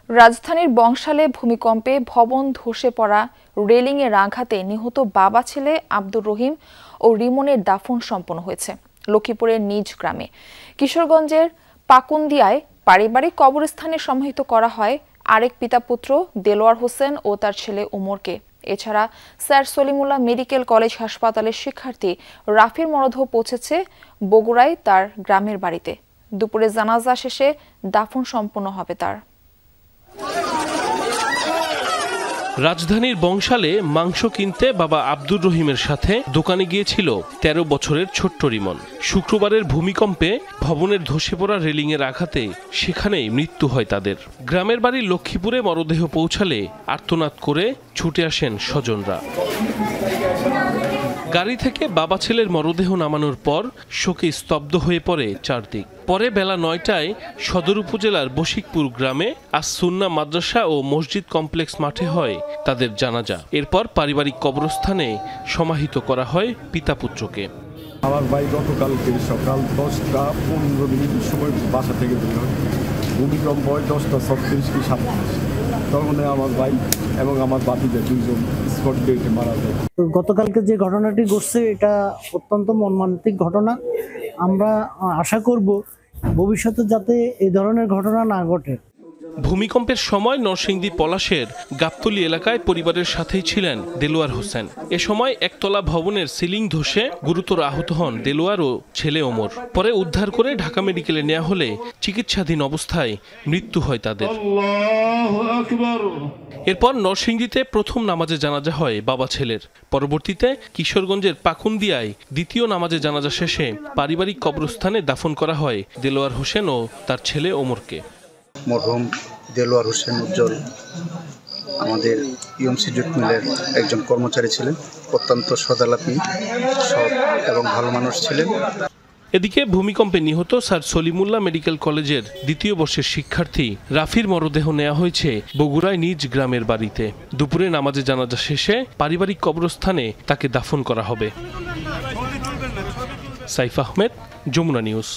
রাজধানীর বংশালে ভূমিকম্পে ভবন ধসে পড়া রেলিংয়ের আঘাতে নিহত বাবা ছেলে আব্দুর রহিম ও রিমনের দাফন সম্পন্ন হয়েছে লক্ষ্মীপুরের নিজ গ্রামে। কিশোরগঞ্জের পাকুন্দিয়ায় পারিবারিক কবরস্থানে সমাহিত করা হয় আরেক পিতাপুত্র দেলোয়ার হোসেন ও তার ছেলে ওমরকে। এছাড়া স্যার সলিমুল্লাহ মেডিকেল কলেজ হাসপাতালের শিক্ষার্থী রাফির মরদেহ পৌঁছেছে বগুড়ায় তার গ্রামের বাড়িতে। দুপুরে জানাজা শেষে দাফন সম্পন্ন হবে তার। রাজধানীর বংশালে মাংস কিনতে বাবা আব্দুর রহিমের সাথে দোকানে গিয়েছিল ১৩ বছরের ছোট্ট রিমন। শুক্রবারের ভূমিকম্পে ভবনের ধসে পড়া রেলিংয়ের আঘাতে সেখানেই মৃত্যু হয় তাদের। গ্রামের বাড়ি লক্ষ্মীপুরে মরদেহ পৌঁছালে আর্তনাদ করে ছুটে আসেন স্বজনরা। গাড়ি থেকে বাবা ছেলের মরদেহ নামানোর পর শোকে স্তব্ধ হয়ে পড়ে চারদিক। পরে বেলা ৯টায় সদর উপজেলার বশিকপুর গ্রামে আস-সুন্নাহ মাদ্রাসা ও মসজিদ কমপ্লেক্স মাঠে হয় তাদের জানাজা। এরপর পারিবারিক কবরস্থানে সমাহিত করা হয় পিতা পুত্রকে। আমার ভাই গতকালকে সকাল 10টা 15 মিনিটের সময় বাসা থেকে বের হয়। ভূমিকম্প হয় 10টা 36 কি 37। তখন আমার ভাই এবং আমার বাতিজা দুইজন স্পট ডেটে মারা যায়। গতকালকে যে ঘটনাটি ঘটছে এটা অত্যন্ত মর্মান্তিক ঘটনা। আমরা আশা করব ভবিষ্যতে যাতে এই ধরনের ঘটনা না ঘটে। ভূমিকম্পের সময় নরসিংদী পলাশের গাবতলী এলাকায় পরিবারের সাথেই ছিলেন দেলোয়ার হোসেন। এ সময় একতলা ভবনের সিলিং ধসে গুরুতর আহত হন দেলোয়ার ও ছেলে ওমর। পরে উদ্ধার করে ঢাকা মেডিকেলে নেওয়া হলে চিকিৎসাধীন অবস্থায় মৃত্যু হয় তাদের। এরপর নরসিংদীতে প্রথম নামাজে জানাজা হয় বাবা ছেলের। পরবর্তীতে কিশোরগঞ্জের পাকুন্দিয়ায় দ্বিতীয় নামাজে জানাজা শেষে পারিবারিক কবরস্থানে দাফন করা হয় দেলোয়ার হোসেন ও তার ছেলে ওমরকে। মরহুম দেলোয়ার হোসেন উজ্জ্বল আমাদের ইউএমসি জুট মিলের একজন কর্মচারী ছিলেন। অত্যন্ত সদালাপী, সৎ এবং ভালো মানুষ ছিলেন। এদিকে ভূমিকম্পে নিহত স্যার সলিমুল্লাহ মেডিকেল কলেজের দ্বিতীয় বর্ষের শিক্ষার্থী রাফির মরদেহ নেওয়া হয়েছে বগুড়ায় নিজ গ্রামের বাড়িতে। দুপুরে নামাজে জানাজা শেষে পারিবারিক কবরস্থানে তাকে দাফন করা হবে। সাইফ আহমেদ, যমুনা নিউজ।